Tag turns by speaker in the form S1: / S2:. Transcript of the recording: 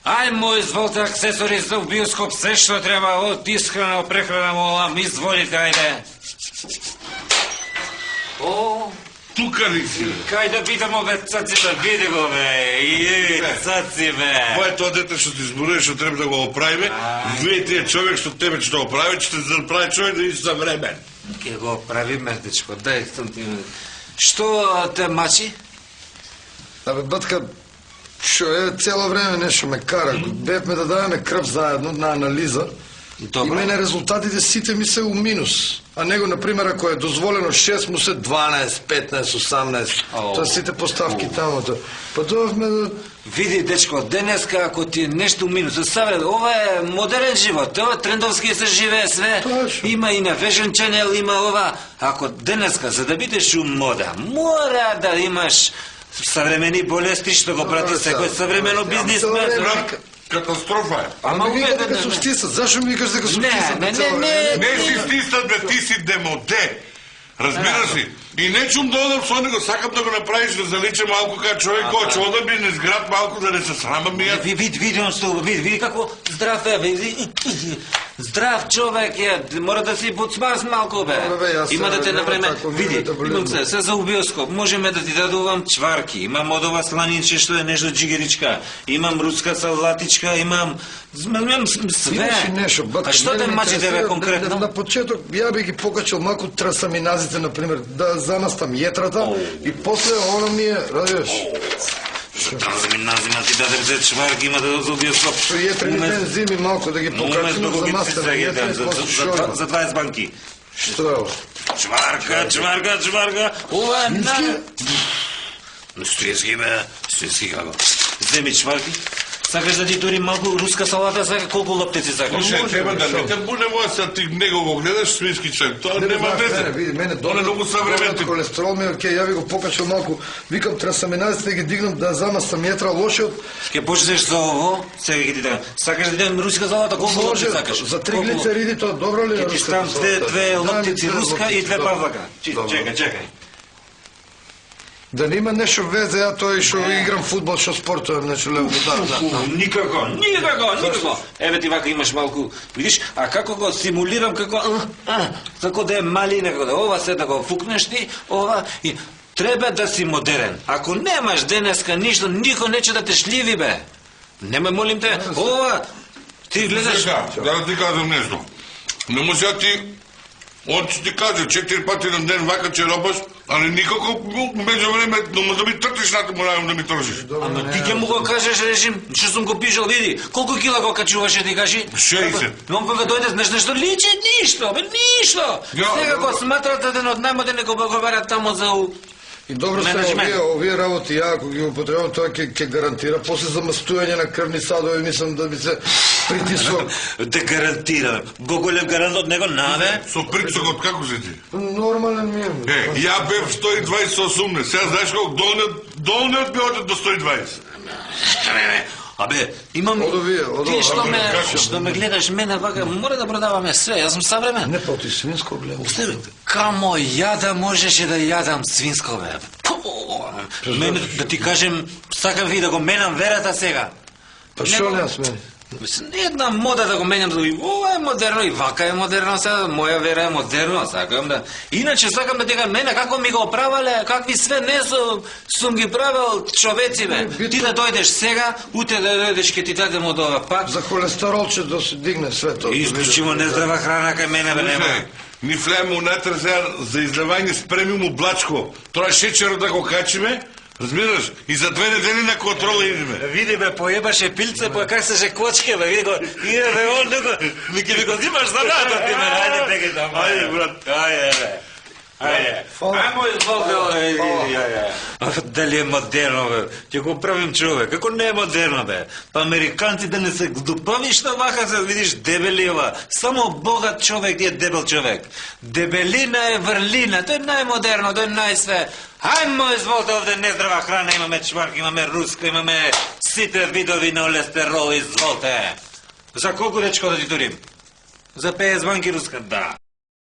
S1: Ајмо, изволте аксесори за биоскоп, се што треба, од исхрана, прехрана, молам, изволите, ајде. О,
S2: тука ли си?
S1: Кај да видам ове цаците, види го, бе, цаци, бе.
S2: Ова е тоа дете што ти зборува, што треба да го оправиме. Вие тие човек што тебе ќе го оправи, ќе те направи човек да иде за време.
S1: Ке го оправиме, дечко, дај ти. Што те мачи?
S3: Абе, батка, шо е цело време нешто ме кара. Бевме да даваме крв заедно на анализа.
S1: Добро.
S3: И мене резултатите сите ми се у минус. А него, например, ако е дозволено 6, му се 12, 15, 18. Тоа сите поставки таму. Па довме да...
S1: Види, дечко, денеска, ако ти е нешто у минус, савре, ова е модерен живот, ова трендовски се живее све.
S3: Точно.
S1: Има и на Fashion Channel, има ова. Ако денеска, за да бидеш у мода, мора да имаш съвремени болести, што го прати секој съвремено бизнисмен.
S2: Катастрофа е.
S3: Ама вика дека сум стиснат. Зашо ми викаш дека сум стиснат?
S2: Не си стиснат, бе, ти си демоде. Разбираш ли? И не чум да одам со него, сакам да го направиш да залича малку кај човек кој ќе одам би не сград малку да не се срамам ми.
S1: Види како здрав е, здрав човек е, мора да си подсмас малко, бе. Има да те направиме, види, имам се за биоскоп, можеме да ти дадувам чварки, имам од ова сланинче што е нешто джигеричка, имам руска салатичка, имам све. А што те мачи тебе конкретно?
S3: На почеток, ја би ги покачал малку трасаминазите, например, да замастам јетрата и после оно ми е, радиеш.
S1: Трасаминазима ти дадем за чварки, има да за биоскоп.
S3: Со јетрени бензими малку да ги покачам, да замастам јетра и после шо.
S1: За 20 банки.
S3: Што е ова?
S1: Чварка. Ова е на... Стојски, бе. Стојски како. Земи чварки. Сакаш да ти турим малку руска салата, сака колку лаптеци сакаш?
S2: Треба да не те бунемо, са ти него го гледаш свински човек. Тоа нема вeze.
S3: Види, мене
S2: Тоа е многу съвремен.
S3: Холестерол ми, окей, ја ви го покачал малку. Викам трасаминазите да ги дигнам да замастам јетра лошиот.
S1: Ке почнеш за ово, сега ги ти дадам. Сакаш да дадем руска салата, колку лаптеци сакаш?
S3: За 3 глицериди тоа добро ли е?
S1: Ке ти ставам две лаптеци руска и 2 павлака. Чекај.
S3: Да нема нешто везе, ја тој што играм фудбал, што спортувам, нешто лево да.
S1: Никако. Еве ти вака имаш малку, видиш, а како го симулирам, како да е мали, како да ова се да го фукнеш ти, ова и треба да си модерен. Ако немаш денеска ништо, никој нече да те шливи, бе. Немај, молим те, ова ти гледаш.
S2: Да ти кажам нешто. Не може ти он ќе ти каже 4 пати на ден вака ќе робаш, али никако меѓу време да ми тртиш на морам да ми тржиш.
S1: Ама ти ќе му го кажеш режим, што сум го пишал, види, колку кила го качуваше ти кажи?
S2: 60.
S1: Но кога дојде знаеш нешто личи, ништо, бе, ништо. Сега го сматрат еден од најмодерни го барат тамо за
S3: И добро се овие работи, ја ако ги употребувам, тоа ќе гарантира после замастување на крвни садови, мислам да би се притисувам.
S1: Те гарантира. Голем гарант од него, наве?
S2: Со притисокот како си ти?
S3: Нормален ми е.
S2: Ја бев 120-80, сега знаеш колку долниот би оде до 120.
S1: Абе, имам... Ти што ме гледаш мене вака, мора да продаваме све, јас сум съвремен.
S3: Не, па ти свинско гледам.
S1: Камо јада можеше да јадам свинско, бе. Мене, да ти кажем, сакам ви да го менам верата сега.
S3: Па шо не јас мене?
S1: Една мода да го менјам, ова е модерно и вака е модерно, сега моја вера е модерно, сакам да... Иначе сакам да ти кажам, мене како ми го правале, какви све не сум ги правил човеци, бе. Ти да дојдеш сега, утре да дојдеш ке ти дадем од ова пак.
S3: За холестеролче да се дигне све тоа.
S1: Исклучиво нездрава храна кај мене, бе, нема.
S2: Ни влеме унатре сега за излевање с премиум облачко. Тоа шеќерот да го качиме, разбираш? И за 2 недели на контрола идеме.
S1: Види бе, поебаше пилце, па как се же кочке, бе, види го, иде бе, он него, ми ке ми го зимаш за рата, ти ме, ајде, беге там.
S2: Ајде, брат.
S1: Ајде, бе. Ајмо изволте, дали е модерно, бе? Ќе го правим човек, како не е модерно, бе? Па американци да не се глупави што вака се, видиш, дебели ова. Само богат човек е дебел човек. Дебелина е врлина, тоа е најмодерно, тоа е најсве. Ајмо изволте овде нездрава храна, имаме чварки, имаме руска, имаме сите видови на холестерол, изволте. За колку речко да ти турим? За 50 банки руска, да.